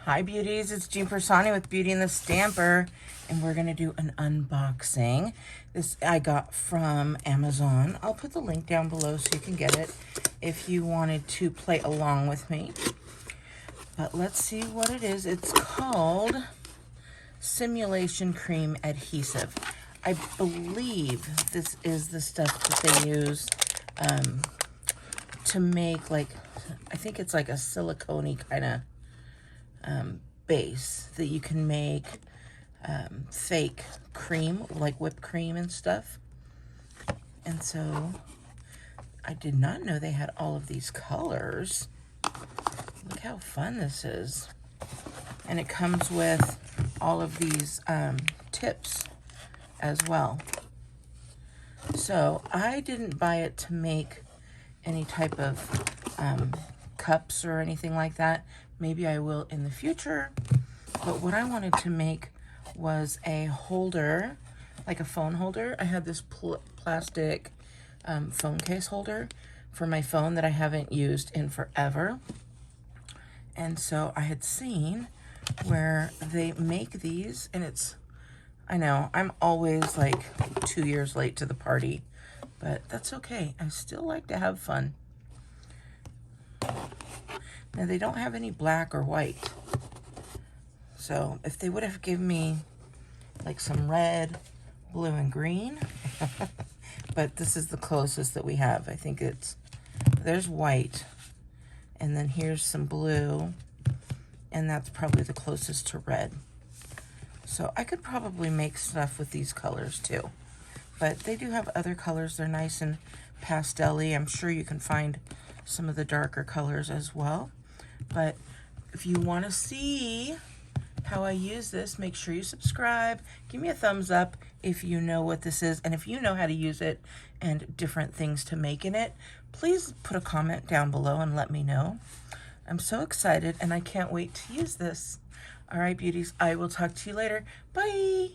Hi beauties, it's Piersanti with Beauty and the Stamper, and we're gonna do an unboxing. This I got from Amazon. I'll put the link down below so you can get it if you wanted to play along with me. But let's see what it is. It's called Simulation Cream Adhesive. I believe this is the stuff that they use to make, like, I think it's like a silicone-y kind of base that you can make fake cream, like whipped cream and stuff. And so I did not know they had all of these colors. Look how fun this is. And it comes with all of these tips as well. So I didn't buy it to make any type of cups or anything like that. Maybe I will in the future. But what I wanted to make was a holder, like a phone holder. I had this plastic phone case holder for my phone that I haven't used in forever. And so I had seen where they make these, and it's, I know, I'm always like 2 years late to the party, but that's okay. I still like to have fun. Now, they don't have any black or white. So if they would have given me like some red, blue, and green, but this is the closest that we have. I think there's white, and then here's some blue, and that's probably the closest to red. So I could probably make stuff with these colors too. But they do have other colors. They're nice and pastel-y. I'm sure you can find some of the darker colors as well. But if you want to see how I use this, make sure you subscribe. Give me a thumbs up if you know what this is, and if you know how to use it and different things to make in it, please put a comment down below and let me know. I'm so excited and I can't wait to use this. All right, beauties, I will talk to you later. Bye.